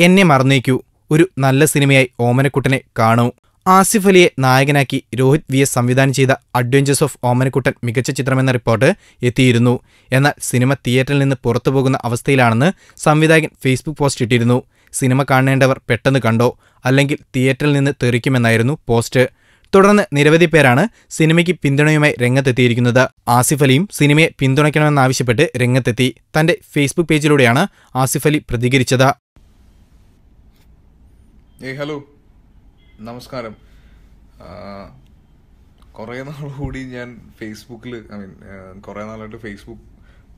എന്നെ മറന്നേക്കൂ, ഒരു നല്ല സിനിമയായി ഓമനക്കുട്ടനെ കാണൂ. ആസിഫ് അലിയെ നായകനാക്കി രോഹിത് വി എസ് സംവിധാനം ചെയ്ത അഡ്വഞ്ചേഴ്സ് ഓഫ് ഓമനക്കുട്ടൻ മികച്ച ചിത്രമെന്ന റിപ്പോർട്ട് എത്തിയിരുന്നു. എന്നാൽ സിനിമ തിയേറ്ററിൽ നിന്ന് പുറത്തുപോകുന്ന അവസ്ഥയിലാണെന്ന് സംവിധായകൻ ഫേസ്ബുക്ക് പോസ്റ്റ് ഇട്ടിരുന്നു. സിനിമ കാണേണ്ടവർ പെട്ടെന്ന് കണ്ടോ, അല്ലെങ്കിൽ തിയേറ്ററിൽ നിന്ന് തെറിക്കുമെന്നായിരുന്നു പോസ്റ്റ്. തുടർന്ന് നിരവധി പേരാണ് സിനിമയ്ക്ക് പിന്തുണയുമായി രംഗത്തെത്തിയിരിക്കുന്നത്. ആസിഫ് അലിയും സിനിമയെ പിന്തുണയ്ക്കണമെന്നാവശ്യപ്പെട്ട് രംഗത്തെത്തി. തന്റെ ഫേസ്ബുക്ക് പേജിലൂടെയാണ് ആസിഫ് അലി പ്രതികരിച്ചത്. ഹലോ, നമസ്കാരം. കുറേ നാൾ കൂടി ഞാൻ ഫേസ്ബുക്കിൽ കുറേ നാളായിട്ട് ഫേസ്ബുക്ക്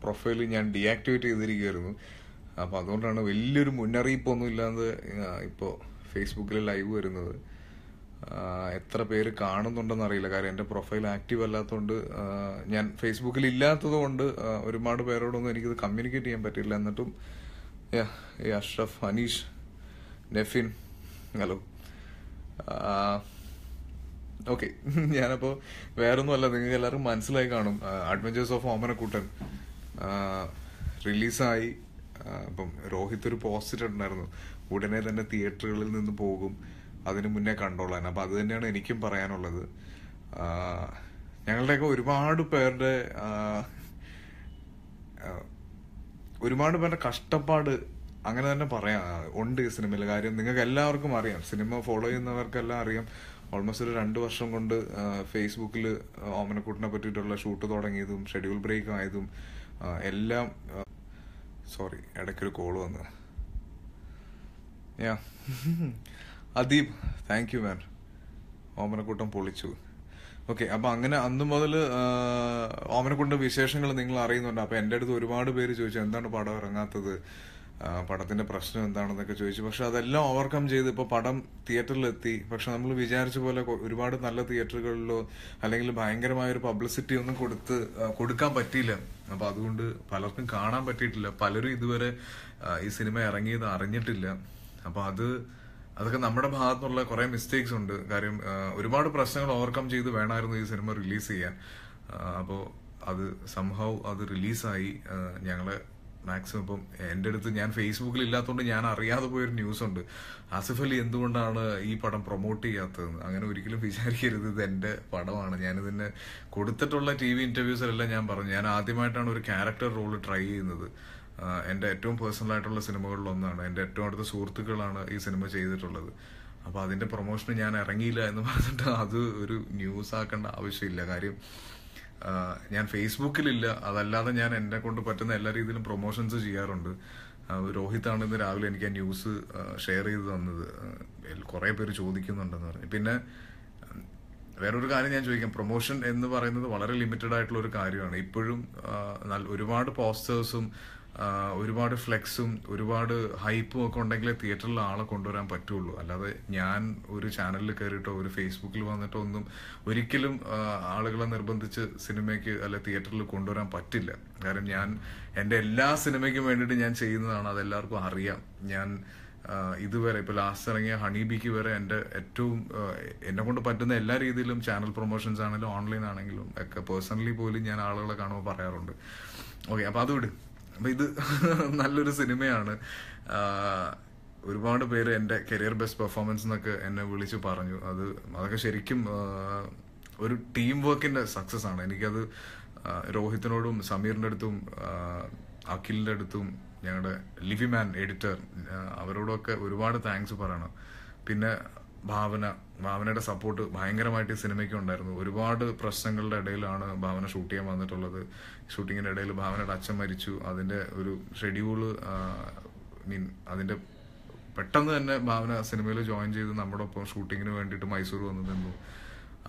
പ്രൊഫൈൽ ഞാൻ ഡീആക്ടിവേറ്റ് ചെയ്തിരിക്കുകയായിരുന്നു. അപ്പോൾ അതുകൊണ്ടാണ് വലിയൊരു മുന്നറിയിപ്പൊന്നും ഇല്ലാതെ ഇപ്പോൾ ഫേസ്ബുക്കിൽ ലൈവ് വരുന്നത്. എത്ര പേര് കാണുന്നുണ്ടെന്ന് അറിയില്ല, കാരണം എൻ്റെ പ്രൊഫൈൽ ആക്റ്റീവ് അല്ലാത്തതുകൊണ്ട്, ഞാൻ ഫേസ്ബുക്കിൽ ഇല്ലാത്തത് കൊണ്ട് ഒരുപാട് പേരോടൊന്നും എനിക്കിത് കമ്മ്യൂണിക്കേറ്റ് ചെയ്യാൻ പറ്റില്ല. എന്നിട്ടും Ashraf, Aneesh, Nephin, hello. Okay, ഞാനപ്പോൾ വേറൊന്നുമല്ല, നിങ്ങൾക്ക് എല്ലാവർക്കും മനസ്സിലായി കാണും. അഡ്വഞ്ചേഴ്സ് ഓഫ് ഓമനക്കുട്ടൻ റിലീസായി. അപ്പം രോഹിത് ഒരു പോസ്റ്റ് ഇട്ടിട്ടുണ്ടായിരുന്നു, ഉടനെ തന്നെ തിയേറ്ററുകളിൽ നിന്ന് പോകും, അതിന് മുന്നേ കണ്ടോളാൻ. അപ്പം അത് തന്നെയാണ് എനിക്കും പറയാനുള്ളത്. ഞങ്ങളുടെയൊക്കെ ഒരുപാട് പേരുടെ കഷ്ടപ്പാട് അങ്ങനെ തന്നെ പറയാം ഉണ്ട് ഈ സിനിമയിൽ. കാര്യം നിങ്ങൾക്ക് എല്ലാവർക്കും അറിയാം, സിനിമ ഫോളോ ചെയ്യുന്നവർക്കെല്ലാം അറിയാം. ഓൾമോസ്റ്റ് ഒരു 2 വർഷം കൊണ്ട് ഫേസ്ബുക്കിൽ ഓമനക്കുട്ടനെ പറ്റിയിട്ടുള്ള ഷൂട്ട് തുടങ്ങിയതും ഷെഡ്യൂൾ ബ്രേക്ക് ആയതും എല്ലാം. സോറി, ഇടയ്ക്കൊരു കോള് വന്നു. Adeeb, thank you man. Omanakuttan പൊളിച്ചു. ഓക്കെ, അപ്പൊ അങ്ങനെ അന്ന് മുതൽ ഓമനക്കുട്ടൻ്റെ വിശേഷങ്ങൾ നിങ്ങൾ അറിയുന്നുണ്ട്. അപ്പൊ എൻ്റെ അടുത്ത് ഒരുപാട് പേര് ചോദിച്ചു എന്താണ് പടം ഇറങ്ങാത്തത്, പടത്തിന്റെ പ്രശ്നം എന്താണെന്നൊക്കെ ചോദിച്ചു. പക്ഷെ അതെല്ലാം ഓവർകം ചെയ്ത് ഇപ്പോൾ പടം തിയേറ്ററിലെത്തി. പക്ഷെ നമ്മൾ വിചാരിച്ച പോലെ ഒരുപാട് നല്ല തിയേറ്ററുകളിലോ അല്ലെങ്കിൽ ഭയങ്കരമായൊരു പബ്ലിസിറ്റി ഒന്നും കൊടുക്കാൻ പറ്റിയില്ല. അപ്പൊ അതുകൊണ്ട് പലർക്കും കാണാൻ പറ്റിയിട്ടില്ല. പലരും ഇതുവരെ ഈ സിനിമ ഇറങ്ങിയത് അറിഞ്ഞിട്ടില്ല. അപ്പൊ അതൊക്കെ നമ്മുടെ ഭാഗത്തുനിന്നുള്ള കുറെ മിസ്റ്റേക്സ് ഉണ്ട്. കാര്യം ഒരുപാട് പ്രശ്നങ്ങൾ ഓവർകം ചെയ്ത് വേണമായിരുന്നു ഈ സിനിമ റിലീസ് ചെയ്യാൻ. അപ്പോൾ അത് സംഭവം അത് റിലീസായി. ഞങ്ങളെ മാക്സിമം ഇപ്പം എൻ്റെ അടുത്ത്, ഞാൻ ഫേസ്ബുക്കിൽ ഇല്ലാത്തതുകൊണ്ട് ഞാൻ അറിയാതെ പോയൊരു ന്യൂസ് ഉണ്ട്, ആസിഫ് അലി എന്തുകൊണ്ടാണ് ഈ പടം പ്രൊമോട്ട് ചെയ്യാത്തതെന്ന്. അങ്ങനെ ഒരിക്കലും വിചാരിക്കരുത്, ഇത് എൻ്റെ പടമാണ്. ഞാനിതിന് കൊടുത്തിട്ടുള്ള TV ഇന്റർവ്യൂസിലെല്ലാം ഞാൻ പറഞ്ഞു, ഞാൻ ആദ്യമായിട്ടാണ് ഒരു ക്യാരക്ടർ റോള് ട്രൈ ചെയ്യുന്നത്. എൻ്റെ ഏറ്റവും പേഴ്സണൽ ആയിട്ടുള്ള സിനിമകളിലൊന്നാണ്. എൻ്റെ ഏറ്റവും അടുത്ത സുഹൃത്തുക്കളാണ് ഈ സിനിമ ചെയ്തിട്ടുള്ളത്. അപ്പോൾ അതിൻ്റെ പ്രൊമോഷന് ഞാൻ ഇറങ്ങിയില്ല എന്ന് പറഞ്ഞിട്ട് അത് ഒരു ന്യൂസ് ആക്കേണ്ട ആവശ്യമില്ല. കാര്യം ഞാൻ ഫേസ്ബുക്കിലില്ല, അതല്ലാതെ ഞാൻ എന്നെ കൊണ്ട് പറ്റുന്ന എല്ലാ രീതിയിലും പ്രൊമോഷൻസ് ചെയ്യാറുണ്ട്. രോഹിത്താണ് ഇന്ന് രാവിലെ എനിക്ക് ആ ന്യൂസ് ഷെയർ ചെയ്ത് തന്നത്. കുറെ പേര് ചോദിക്കുന്നുണ്ടെന്ന് പറഞ്ഞു. പിന്നെ വേറൊരു കാര്യം ഞാൻ ചോദിക്കാം, പ്രൊമോഷൻ എന്ന് പറയുന്നത് വളരെ ലിമിറ്റഡ് ആയിട്ടുള്ള ഒരു കാര്യമാണ്. ഇപ്പോഴും ഒരുപാട് പോസ്റ്റേഴ്സും ഒരുപാട് ഫ്ലെക്സും ഒരുപാട് ഹൈപ്പും ഒക്കെ ഉണ്ടെങ്കിലേ തിയേറ്ററിൽ ആളെ കൊണ്ടുവരാൻ പറ്റുള്ളൂ. അല്ലാതെ ഞാൻ ഒരു ചാനലിൽ കയറിയിട്ടോ ഒരു ഫേസ്ബുക്കിൽ വന്നിട്ടോ ഒന്നും ഒരിക്കലും ആളുകളെ നിർബന്ധിച്ച് സിനിമയ്ക്ക് അല്ലെ തിയേറ്ററിൽ കൊണ്ടുവരാൻ പറ്റില്ല. കാരണം ഞാൻ എൻ്റെ എല്ലാ സിനിമയ്ക്കും വേണ്ടിയിട്ട് ഞാൻ ചെയ്യുന്നതാണ്, അതെല്ലാവർക്കും അറിയാം. ഞാൻ ഇതുവരെ ഇപ്പൊ ലാസ്റ്റ് ഇറങ്ങിയ ഹണിബിക്ക് വരെ എൻ്റെ ഏറ്റവും എന്നെ കൊണ്ട് പറ്റുന്ന എല്ലാ രീതിയിലും ചാനൽ പ്രൊമോഷൻസ് ആണെങ്കിലും ഓൺലൈൻ ആണെങ്കിലും ഒക്കെ പേഴ്സണലി പോലും ഞാൻ ആളുകളെ കാണുമ്പോൾ പറയാറുണ്ട്. ഓക്കെ, അപ്പൊ അത് വിട്. അപ്പൊ ഇത് നല്ലൊരു സിനിമയാണ്. ഒരുപാട് പേര് എൻ്റെ കരിയർ ബെസ്റ്റ് പെർഫോമൻസ് എന്നൊക്കെ എന്നെ വിളിച്ചു പറഞ്ഞു. അതൊക്കെ ശരിക്കും ഒരു ടീം വർക്കിന്റെ സക്സസ് ആണ്. എനിക്കത് രോഹിത്തിനോടും സമീറിന്റെ അടുത്തും അഖിലിന്റെ അടുത്തും ഞങ്ങളുടെ ലിവിമാൻ എഡിറ്റർ അവരോടൊക്കെ ഒരുപാട് താങ്ക്സ് പറയണം. പിന്നെ ഭാവനയുടെ സപ്പോർട്ട് ഭയങ്കരമായിട്ട് ഈ സിനിമയ്ക്ക് ഉണ്ടായിരുന്നു. ഒരുപാട് പ്രശ്നങ്ങളുടെ ഇടയിലാണ് ഭാവന ഷൂട്ട് ചെയ്യാൻ വന്നിട്ടുള്ളത്. ഷൂട്ടിങ്ങിന്റെ ഇടയിൽ ഭാവനയുടെ അച്ഛൻ മരിച്ചു. അതിന്റെ ഒരു ഷെഡ്യൂള് അതിന്റെ പെട്ടെന്ന് തന്നെ ഭാവന സിനിമയിൽ ജോയിൻ ചെയ്ത് നമ്മുടെ ഒപ്പം ഷൂട്ടിങ്ങിന് വേണ്ടിയിട്ട് മൈസൂർ വന്നു നിന്നു.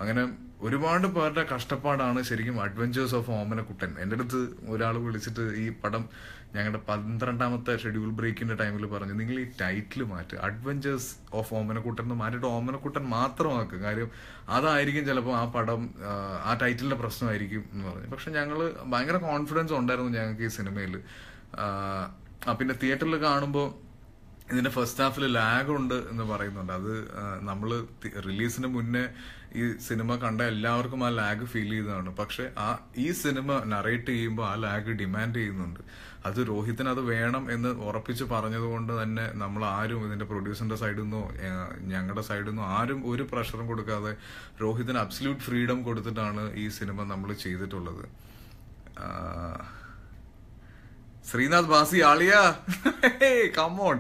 അങ്ങനെ ഒരുപാട് പേരുടെ കഷ്ടപ്പാടാണ് ശരിക്കും അഡ്വഞ്ചേഴ്സ് ഓഫ് ഓമനക്കുട്ടൻ. എൻ്റെ അടുത്ത് ഒരാൾ വിളിച്ചിട്ട് ഈ പടം ഞങ്ങളുടെ 12ാമത്തെ ഷെഡ്യൂൾ ബ്രേക്കിന്റെ ടൈമിൽ പറഞ്ഞു, നിങ്ങൾ ഈ ടൈറ്റിൽ മാറ്റ്, അഡ്വഞ്ചേഴ്സ് ഓഫ് ഓമനക്കുട്ടൻ എന്ന് മാറ്റിയിട്ട് ഓമനക്കുട്ടൻ മാത്രമാക്കുക. കാര്യം അതായിരിക്കും ചിലപ്പോൾ ആ പടം ആ ടൈറ്റിലിന്റെ പ്രശ്നമായിരിക്കും എന്ന് പറഞ്ഞു. പക്ഷെ ഞങ്ങള് ഭയങ്കര കോൺഫിഡൻസ് ഉണ്ടായിരുന്നു ഞങ്ങൾക്ക് ഈ സിനിമയിൽ. പിന്നെ തിയേറ്ററിൽ കാണുമ്പോൾ ഇതിന്റെ ഫസ്റ്റ് ഹാഫിൽ ലാഗ് ഉണ്ട് എന്ന് പറയുന്നുണ്ട്. അത് നമ്മൾ റിലീസിന് മുന്നേ ഈ സിനിമ കണ്ട എല്ലാവർക്കും ആ ലാഗ് ഫീൽ ചെയ്തതാണ്. പക്ഷെ ഈ സിനിമ നറേറ്റ് ചെയ്യുമ്പോൾ ആ ലാഗ് ഡിമാൻഡ് ചെയ്യുന്നുണ്ട്. അത് രോഹിത്തിന് അത് വേണം എന്ന് ഉറപ്പിച്ച് പറഞ്ഞതുകൊണ്ട് തന്നെ നമ്മൾ ആരും ഇതിന്റെ പ്രൊഡ്യൂസറിന്റെ സൈഡിൽ നിന്നോ ഞങ്ങളുടെ സൈഡിൽ നിന്നോ ആരും ഒരു പ്രഷറും കൊടുക്കാതെ രോഹിത്തിന് അബ്സല്യൂട്ട് ഫ്രീഡം കൊടുത്തിട്ടാണ് ഈ സിനിമ നമ്മൾ ചെയ്തിട്ടുള്ളത്. ശ്രീനാഥ് ബാസി ആളിയാ കമോൺ.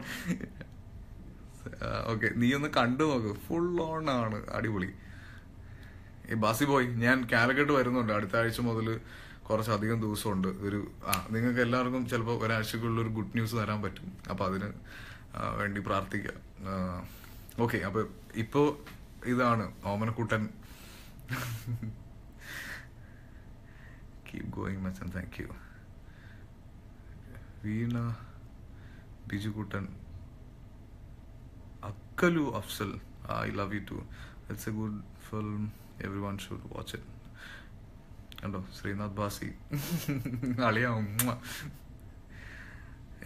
ഓക്കെ, നീ ഒന്ന് കണ്ടു നോക്ക്, ഫുൾ ഓൺ ആണ്, അടിപൊളി. ഈ ബാസി ബോയ്, ഞാൻ കാലിക്കട്ട് വരുന്നുണ്ട് അടുത്ത ആഴ്ച മുതൽ. കുറച്ചധികം ദിവസമുണ്ട്. നിങ്ങൾക്ക് എല്ലാവർക്കും ചിലപ്പോൾ ഒരാഴ്ചക്കുള്ള ഒരു ഗുഡ് ന്യൂസ് തരാൻ പറ്റും. അപ്പൊ അതിന് വേണ്ടി പ്രാർത്ഥിക്കാം. ഓക്കെ, അപ്പൊ ഇപ്പോ ഇതാണ് ഓമനക്കുട്ടൻ. കീപ് ഗോയിങ് മച്ചൻ, thank you. Veena, Bijukuttan, Akkalu Afsal, I love you too. It's a good film, everyone should watch it. കണ്ടോ, ശ്രീനാഥ് ബാസി അളിയാവും.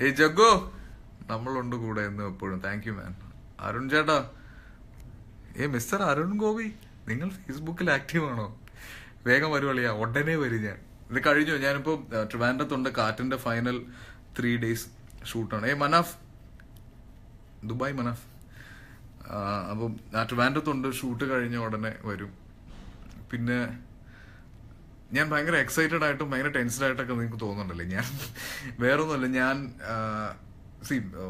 ഏയ് ജഗ്ഗോ, നമ്മളുണ്ട് കൂടെ എന്ന് എപ്പോഴും. Thank you man. അരുൺ ചേട്ടാ, മിസ്റ്റർ അരുൺ ഗോപി, നിങ്ങൾ ഫേസ്ബുക്കിൽ ആക്റ്റീവ് ആണോ? വേഗം വരുവളിയാ, ഉടനെ വരും. ഞാൻ ഇത് കഴിഞ്ഞു. ഞാനിപ്പോ ട്രിവാൻഡ്രത്തുണ്ട്. കാറ്റിന്റെ ഫൈനൽ 3 days ഷൂട്ടാണ്. മനാഫ്, ദുബായ് മനാഫ്. അപ്പം ട്രിവാൻഡ്രത്തുണ്ട്. ഷൂട്ട് കഴിഞ്ഞ ഉടനെ വരും. പിന്നെ ഞാൻ ഭയങ്കര എക്സൈറ്റഡ് ആയിട്ടും ഭയങ്കര ടെൻസ്ഡ് ആയിട്ടൊക്കെ നിങ്ങൾക്ക് തോന്നുന്നുണ്ടല്ലേ. ഞാൻ വേറൊന്നുമല്ല, ഞാൻ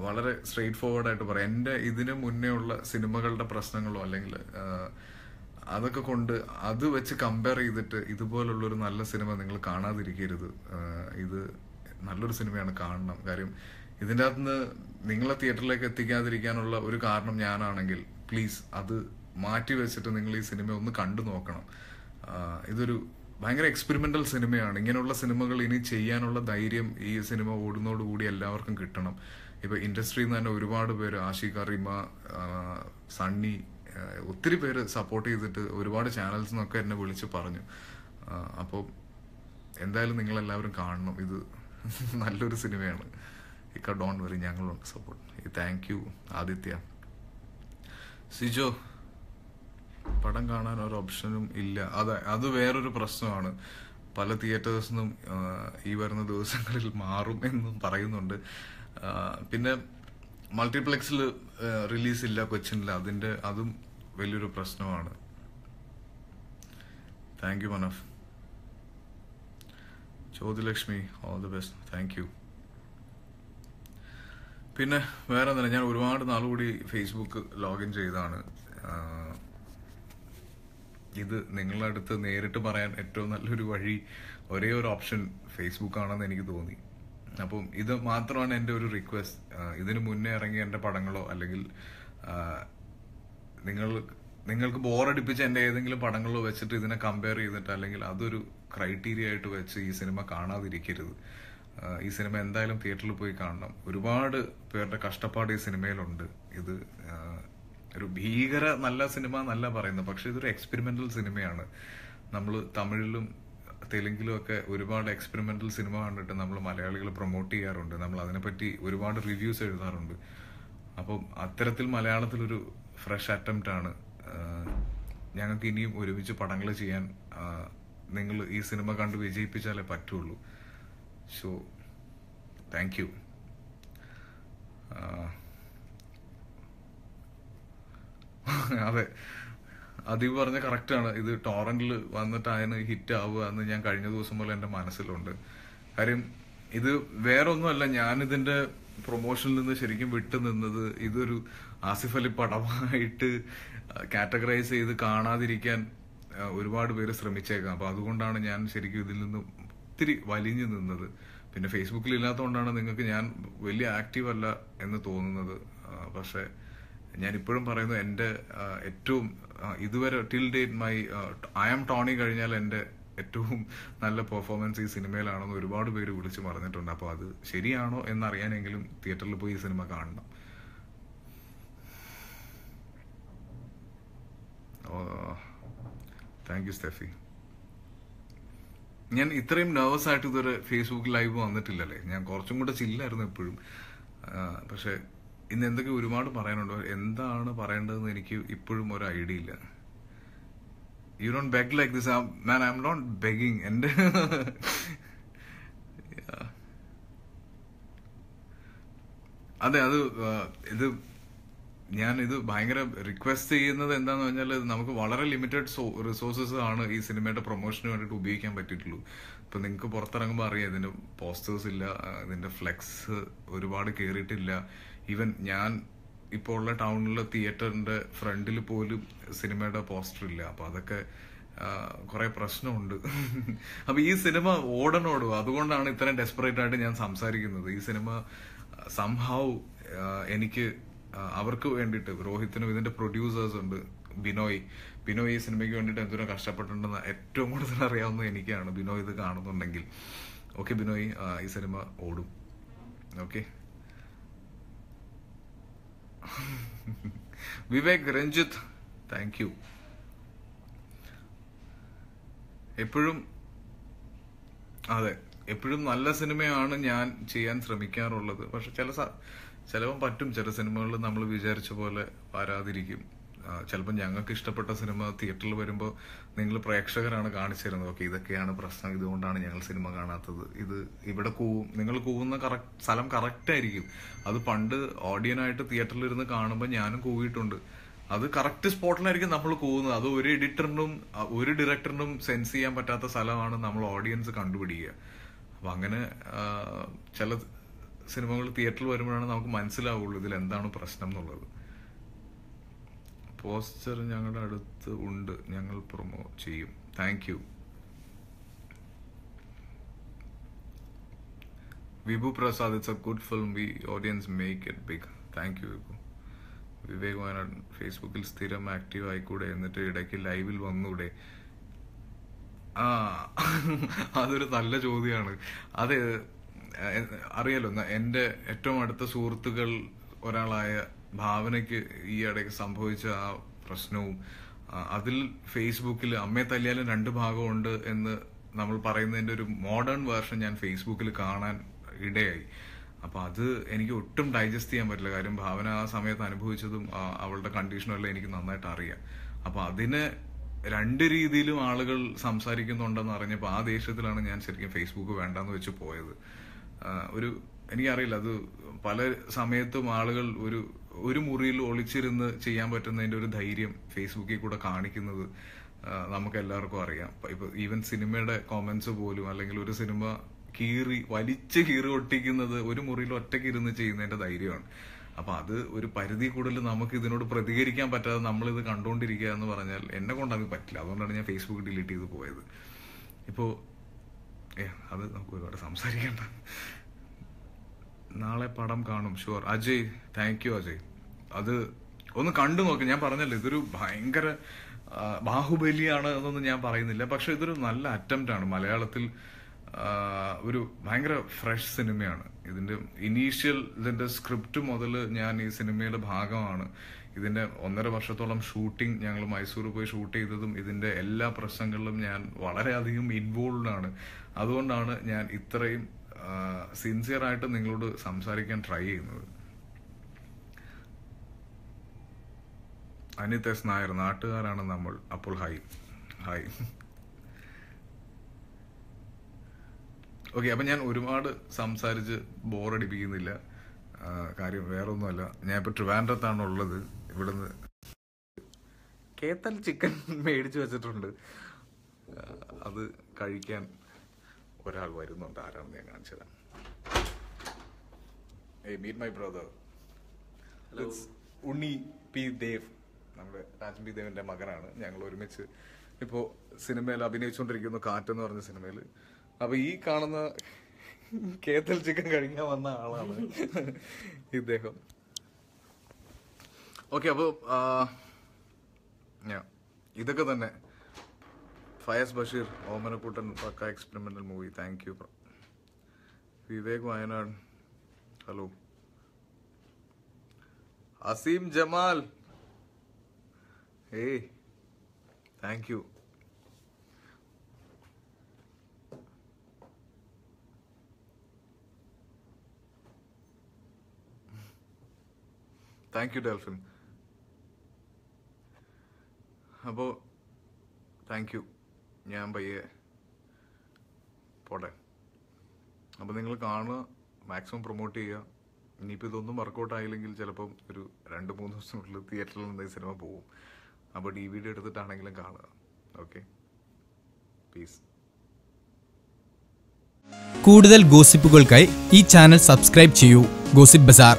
വളരെ സ്ട്രെയിറ്റ് ഫോർവേഡ് ആയിട്ട് പറയാം. എൻ്റെ ഇതിന് മുന്നേ ഉള്ള സിനിമകളുടെ പ്രശ്നങ്ങളോ അല്ലെങ്കിൽ അതൊക്കെ കൊണ്ട് അത് വെച്ച് കമ്പയർ ചെയ്തിട്ട് ഇതുപോലുള്ളൊരു നല്ല സിനിമ നിങ്ങൾ കാണാതിരിക്കരുത്. ഇത് നല്ലൊരു സിനിമയാണ്, കാണണം. കാര്യം ഇതിൻ്റെ അകത്തുനിന്ന് നിങ്ങളെ തിയേറ്ററിലേക്ക് എത്തിക്കാതിരിക്കാനുള്ള ഒരു കാരണം ഞാനാണെങ്കിൽ പ്ലീസ് അത് മാറ്റി വെച്ചിട്ട് നിങ്ങൾ ഈ സിനിമ ഒന്ന് കണ്ടു നോക്കണം. ഇതൊരു ഭയങ്കര എക്സ്പെരിമെന്റൽ സിനിമയാണ്. ഇങ്ങനെയുള്ള സിനിമകൾ ഇനി ചെയ്യാനുള്ള ധൈര്യം ഈ സിനിമ ഓടുന്നതോടുകൂടി എല്ലാവർക്കും കിട്ടണം. ഇപ്പൊ ഇൻഡസ്ട്രിയിൽ നിന്ന് തന്നെ ഒരുപാട് പേര്, ആഷിഖ്, റിമ, സണ്ണി, ഒത്തിരി പേര് സപ്പോർട്ട് ചെയ്തിട്ട് ഒരുപാട് ചാനൽസ് നിന്നൊക്കെ എന്നെ വിളിച്ച് പറഞ്ഞു. അപ്പോൾ എന്തായാലും നിങ്ങളെല്ലാവരും കാണണം. ഇത് നല്ലൊരു സിനിമയാണ്. ഇക്ക ഡോണ്ട് വറി, ഞങ്ങളുണ്ട് support. Thank you Aditya. Sijo, പടം കാണാൻ ഒരു ഓപ്ഷനും ഇല്ല. അത് വേറൊരു പ്രശ്നമാണ്. പല തിയേറ്റേഴ്സിനും ഈ വരുന്ന ദിവസങ്ങളിൽ മാറും എന്നും പറയുന്നുണ്ട്. പിന്നെ മൾട്ടിപ്ലെക്സിൽ റിലീസില്ല കൊച്ചിനില്ല. അതും വലിയൊരു പ്രശ്നമാണ്. Thank you Manaf. Jyothilakshmi, all the best. Thank you. പിന്നെ വേറെ എന്താ, ഞാൻ ഒരുപാട് നാളുകൂടി ഫേസ്ബുക്ക് ലോഗിൻ ചെയ്താണ്. ഇത് നിങ്ങളുടെ അടുത്ത് നേരിട്ട് പറയാൻ ഏറ്റവും നല്ലൊരു വഴി, ഒരേ ഒരു ഓപ്ഷൻ ഫേസ്ബുക്ക് ആണെന്ന് എനിക്ക് തോന്നി. അപ്പം ഇത് മാത്രമാണ് എൻ്റെ ഒരു റിക്വസ്റ്റ്. ഇതിനു മുന്നേ ഇറങ്ങിയ എൻ്റെ പടങ്ങളോ അല്ലെങ്കിൽ നിങ്ങൾക്ക് ബോറടിപ്പിച്ച എൻ്റെ ഏതെങ്കിലും പടങ്ങളോ വെച്ചിട്ട് ഇതിനെ കമ്പയർ ചെയ്തിട്ട് അല്ലെങ്കിൽ അതൊരു ക്രൈറ്റീരിയ ആയിട്ട് വെച്ച് ഈ സിനിമ കാണാതിരിക്കരുത്. ഈ സിനിമ എന്തായാലും തിയേറ്ററിൽ പോയി കാണണം. ഒരുപാട് പേരുടെ കഷ്ടപ്പാട് ഈ സിനിമയിലുണ്ട്. ഇത് ഒരു ഭീകര നല്ല സിനിമ എന്നല്ല പറയുന്നത്, പക്ഷെ ഇതൊരു എക്സ്പെരിമെന്റൽ സിനിമയാണ്. നമ്മൾ തമിഴിലും തെലുങ്കിലും ഒക്കെ ഒരുപാട് എക്സ്പെരിമെന്റൽ സിനിമ കണ്ടിട്ട് നമ്മൾ മലയാളികൾ പ്രൊമോട്ട് ചെയ്യാറുണ്ട്. നമ്മൾ അതിനെപ്പറ്റി ഒരുപാട് റിവ്യൂസ് എഴുതാറുണ്ട്. അപ്പം അത്തരത്തിൽ മലയാളത്തിലൊരു ഫ്രഷ് അറ്റംപ്റ്റ് ആണ്. ഞങ്ങൾക്ക് ഇനിയും ഒരുമിച്ച് പടങ്ങൾ ചെയ്യാൻ നിങ്ങൾ ഈ സിനിമ കണ്ട് വിജയിപ്പിച്ചാലേ പറ്റുള്ളൂ. So thank you. അതെ, അദീപ് പറഞ്ഞ കറക്റ്റാണ്. ഇത് ടോറന്റിൽ വന്നിട്ട് അതിന് ഹിറ്റ് ആവുക എന്ന് ഞാൻ കഴിഞ്ഞ ദിവസം പോലെ എൻ്റെ മനസ്സിലുണ്ട്. കാര്യം ഇത് വേറൊന്നുമല്ല, ഞാനിതിന്റെ പ്രൊമോഷനിൽ നിന്ന് ശരിക്കും വിട്ടു നിന്നത് ഇതൊരു ആസിഫ് അലി പടമായിട്ട് കാറ്റഗറൈസ് ചെയ്ത് കാണാതിരിക്കാൻ ഒരുപാട് പേര് ശ്രമിച്ചേക്കാം. അപ്പൊ അതുകൊണ്ടാണ് ഞാൻ ശരിക്കും ഇതിൽ നിന്ന് ഒത്തിരി വലിഞ്ഞു നിന്നത്. പിന്നെ ഫേസ്ബുക്കിൽ ഇല്ലാത്തതുകൊണ്ടാണ് നിങ്ങൾക്ക് ഞാൻ വലിയ ആക്റ്റീവ് അല്ല എന്ന് തോന്നുന്നത്. പക്ഷെ ഞാൻ ഇപ്പോഴും പറയുന്നത് എൻ്റെ ഏറ്റവും ഇതുവരെ till date I am Tony കഴിഞ്ഞാൽ എൻ്റെ ഏറ്റവും നല്ല പെർഫോമൻസ് ഈ സിനിമയിലാണെന്ന് ഒരുപാട് പേര് വിളിച്ച് പറഞ്ഞിട്ടുണ്ട്. അപ്പോൾ അത് ശരിയാണോ എന്നറിയാനെങ്കിലും തിയേറ്ററിൽ പോയി ഈ സിനിമ കാണണം. Thank you Steffi. ഞാൻ ഇത്രയും നെർവസ് ആയിട്ട് ഇതുവരെ ഫേസ്ബുക്ക് ലൈവ് വന്നിട്ടില്ലല്ലേ. ഞാൻ കുറച്ചും കൂടെ ചില്ലായിരുന്നു എപ്പോഴും. പക്ഷെ ഇന്ന് എന്തൊക്കെ ഒരുപാട് പറയാനുണ്ടോ, എന്താണ് പറയേണ്ടതെന്ന് എനിക്ക് ഇപ്പോഴും ഒരു ഐഡിയ ഇല്ല. You don't beg like this man, I'm not begging. എന്റെ അതെ, അത് ഇത് ഞാനിത് ഭയങ്കര റിക്വസ്റ്റ് ചെയ്യുന്നത് എന്താന്ന് പറഞ്ഞാൽ, നമുക്ക് വളരെ ലിമിറ്റഡ് റിസോഴ്സസ് ആണ് ഈ സിനിമയുടെ പ്രൊമോഷന് വേണ്ടിയിട്ട് ഉപയോഗിക്കാൻ പറ്റിയിട്ടുള്ളൂ. ഇപ്പൊ നിങ്ങൾക്ക് പുറത്തിറങ്ങുമ്പോൾ അറിയാം, ഇതിന്റെ പോസ്റ്റേഴ്സ് ഇല്ല, ഇതിന്റെ ഫ്ലെക്സ് ഒരുപാട് കയറിയിട്ടില്ല. ഈവൻ ഞാൻ ഇപ്പോൾ ഉള്ള ടൗണിലെ തിയേറ്ററിന്റെ ഫ്രണ്ടിൽ പോലും സിനിമയുടെ പോസ്റ്റർ ഇല്ല. അപ്പൊ അതൊക്കെ കുറെ പ്രശ്നമുണ്ട്. അപ്പൊ ഈ സിനിമ ഓടണോടും, അതുകൊണ്ടാണ് ഇത്രയും ഡെസ്പറേറ്റ് ആയിട്ട് ഞാൻ സംസാരിക്കുന്നത്. ഈ സിനിമ സംഹൗ എനിക്ക് അവർക്ക് വേണ്ടിയിട്ട്, രോഹിത്തിനും ഇതിന്റെ പ്രൊഡ്യൂസേഴ്സ് ഉണ്ട്, ബിനോയ് ഈ സിനിമയ്ക്ക് വേണ്ടിയിട്ട് എന്തിനും കഷ്ടപ്പെട്ടിട്ടുണ്ടെന്ന് ഏറ്റവും കൂടുതൽ അറിയാവുന്നത് എനിക്കാണ്. ബിനോയ് ഇത് കാണുന്നുണ്ടെങ്കിൽ ഓക്കെ, ബിനോയ് ഈ സിനിമ ഓടും. Okay. Vivek Ranjith, thank you. എപ്പോഴും അതെ, എപ്പോഴും നല്ല സിനിമയാണ് ഞാൻ ചെയ്യാൻ ശ്രമിക്കാറുള്ളത്. പക്ഷെ ചിലപ്പം പറ്റും, ചില സിനിമകളിൽ നമ്മൾ വിചാരിച്ച പോലെ വരാതിരിക്കും. ചിലപ്പോൾ ഞങ്ങൾക്ക് ഇഷ്ടപ്പെട്ട സിനിമ തിയേറ്ററിൽ വരുമ്പോൾ നിങ്ങൾ പ്രേക്ഷകരാണ് കാണിച്ചു തരുന്നത്, ഓക്കെ ഇതൊക്കെയാണ് പ്രശ്നം, ഇതുകൊണ്ടാണ് ഞങ്ങൾ സിനിമ കാണാത്തത്, ഇത് ഇവിടെ നിങ്ങൾ കൂവുന്ന സ്ഥലം കറക്റ്റ് ആയിരിക്കും. അത് പണ്ട് ഓഡിയനായിട്ട് തിയേറ്ററിൽ ഇരുന്ന് കാണുമ്പോൾ ഞാനും കൂവിയിട്ടുണ്ട്. അത് കറക്റ്റ് സ്പോട്ടിലായിരിക്കും നമ്മൾ കൂവുന്നത്. അത് ഒരു എഡിറ്ററിനും ഒരു ഡയറക്ടറിനും സെൻസ് ചെയ്യാൻ പറ്റാത്ത സ്ഥലമാണ് നമ്മൾ ഓഡിയൻസ് കണ്ടുപിടിക്കുക. അപ്പൊ അങ്ങനെ ചില സിനിമകൾ തിയേറ്ററിൽ വരുമ്പോഴാണ് നമുക്ക് മനസ്സിലാവുള്ളൂ ഇതിൽ എന്താണ് പ്രശ്നം എന്നുള്ളത്. പോസ്റ്റർ ഞങ്ങളുടെ അടുത്ത് ഉണ്ട്, ഞങ്ങൾ പ്രൊമോ ചെയ്യും. Thank you. Vibhu Prasad, it's a good film, we audience make it big. Thank you Vibhu. Vivek Wayanad, ഫേസ്ബുക്കിൽ സ്ഥിരം ആക്റ്റീവ് ആയിക്കൂടെ, എന്നിട്ട് ഇടയ്ക്ക് ലൈവിൽ വന്നൂടെ? അതൊരു നല്ല ചോദ്യമാണ്. അത് അറിയാലോ, എന്റെ ഏറ്റവും അടുത്ത സുഹൃത്തുക്കൾ ഒരാളായ ഭാവനയ്ക്ക് ഈ ഇടയ്ക്ക് സംഭവിച്ച ആ പ്രശ്നവും, അതിൽ ഫേസ്ബുക്കിൽ അമ്മയെ തല്ലിയാലും 2 ഭാഗമുണ്ട് എന്ന് നമ്മൾ പറയുന്നതിന്റെ ഒരു മോഡേൺ വേർഷൻ ഞാൻ ഫേസ്ബുക്കിൽ കാണാൻ ഇടയായി. അപ്പൊ അത് എനിക്ക് ഒട്ടും ഡൈജസ്റ്റ് ചെയ്യാൻ പറ്റില്ല. കാര്യം ഭാവന ആ സമയത്ത് അനുഭവിച്ചതും അവളുടെ കണ്ടീഷനും എല്ലാം എനിക്ക് നന്നായിട്ട് അറിയാം. അപ്പൊ അതിന് 2 രീതിയിലും ആളുകൾ സംസാരിക്കുന്നുണ്ടെന്ന് അറിഞ്ഞപ്പോൾ ആ ദേഷ്യത്തിലാണ് ഞാൻ ശരിക്കും ഫേസ്ബുക്ക് വേണ്ടാന്ന് വെച്ച് പോയത്. എനിക്കറിയില്ല, അത് പല സമയത്തും ആളുകൾ ഒരു മുറിയിൽ ഒളിച്ചിരുന്ന് ചെയ്യാൻ പറ്റുന്നതിന്റെ ഒരു ധൈര്യം ഫേസ്ബുക്കിൽ കൂടെ കാണിക്കുന്നത് നമുക്ക് എല്ലാവർക്കും അറിയാം. ഇപ്പൊ ഈവൻ സിനിമയുടെ കോമന്റ്സ് പോലും, അല്ലെങ്കിൽ ഒരു സിനിമ വലിച്ച് കീറി ഒട്ടിക്കുന്നത് ഒരു മുറിയിൽ ഒറ്റയ്ക്ക് ഇരുന്ന് ചെയ്യുന്നതിന്റെ ധൈര്യമാണ്. അപ്പൊ അത് ഒരു പരിധി കൂടുതൽ നമുക്ക് ഇതിനോട് പ്രതികരിക്കാൻ പറ്റാതെ നമ്മളിത് കണ്ടുകൊണ്ടിരിക്കുക എന്ന് പറഞ്ഞാൽ എന്നെ കൊണ്ട് അത് പറ്റില്ല. അതുകൊണ്ടാണ് ഞാൻ ഫേസ്ബുക്ക് ഡിലീറ്റ് ചെയ്ത് പോയത്. ഇപ്പോ അത് നമുക്ക് ഒരുപാട് സംസാരിക്കണ്ട. നാളെ പടം കാണും, sure. Ajay, thank you Ajay. അത് ഒന്ന് കണ്ടു നോക്ക്. ഞാൻ പറഞ്ഞല്ലോ, ഇതൊരു ഭയങ്കര ബാഹുബലിയാണ് എന്നൊന്നും ഞാൻ പറയുന്നില്ല, പക്ഷെ ഇതൊരു നല്ല അറ്റംപ്റ്റ് ആണ്. മലയാളത്തിൽ ഒരു ഭയങ്കര ഫ്രഷ് സിനിമയാണ്. ഇതിന്റെ സ്ക്രിപ്റ്റ് മുതൽ ഞാൻ ഈ സിനിമയുടെ ഭാഗമാണ്. ഇതിന്റെ 1.5 വർഷത്തോളം ഷൂട്ടിംഗ് ഞങ്ങൾ മൈസൂർ പോയി ഷൂട്ട് ചെയ്തതും ഇതിന്റെ എല്ലാ പ്രശ്നങ്ങളിലും ഞാൻ വളരെയധികം ഇൻവോൾവ് ആണ്. അതുകൊണ്ടാണ് ഞാൻ ഇത്രയും സിൻസിയർ ആയിട്ട് നിങ്ങളോട് സംസാരിക്കാൻ ട്രൈ ചെയ്യുന്നത്. അനിത് എസ് നായർ, നാട്ടുകാരാണ് നമ്മൾ. അപ്പോൾ ഹായ്. ഓക്കെ, അപ്പൊ ഞാൻ ഒരുപാട് സംസാരിച്ച് ബോറടിപ്പിക്കുന്നില്ല. കാര്യം വേറൊന്നുമല്ല, ഞാൻ ഇപ്പൊ ട്രിവാൻഡ്രത്താണ് ഉള്ളത്. ഇവിടുന്ന് കേത്തൽ ചിക്കൻ മേടിച്ചു വെച്ചിട്ടുണ്ട്. അത് കഴിക്കാൻ ഒരാൾ വരുന്നുണ്ട്. ആരാണെന്ന് ഞാൻ കാണിച്ചു തരാം. Meet my brother, Unni P Dev. നമ്മുടെ രാജൻ പി ദേവിന്റെ മകനാണ്. ഞങ്ങൾ ഒരുമിച്ച് ഇപ്പോ സിനിമയിൽ അഭിനയിച്ചുകൊണ്ടിരിക്കുന്നു, കാറ്റെന്ന് പറഞ്ഞ സിനിമയിൽ. അപ്പൊ ഈ കാണുന്ന കേത്തൽ ചിക്കൻ കഴിക്കാൻ വന്ന ആളാണ് ഇദ്ദേഹം. ഓക്കെ, അപ്പൊ ഇതൊക്കെ തന്നെ. ഫയസ് ബഷീർ, ഓമനക്കുട്ടൻ, പക്ക experimental movie. Thank you. Vivek Wayanad, hello. Azeem Jamal, thank you. Thank you Delfin. അപ്പോൾ താങ്ക് യു. ഞാൻ പയ്യെ പോട്ടെ. അപ്പോൾ നിങ്ങൾ കാണുക, മാക്സിമം പ്രൊമോട്ട് ചെയ്യുക. ഇനിയിപ്പോൾ ഇതൊന്നും വർക്കൗട്ട് ആയില്ലെങ്കിൽ ചിലപ്പം ഒരു 2-3 ദിവസത്തിനുള്ളിൽ തിയേറ്ററിൽ നിന്ന് ഈ സിനിമ പോകും. അപ്പോൾ DVD എടുത്തിട്ടാണെങ്കിലും കാണുക. Okay, peace. കൂടുതൽ ഗോസിപ്പുകൾക്കായി ഈ ചാനൽ സബ്സ്ക്രൈബ് ചെയ്യൂ. ഗോസിപ്പ് ബസാർ.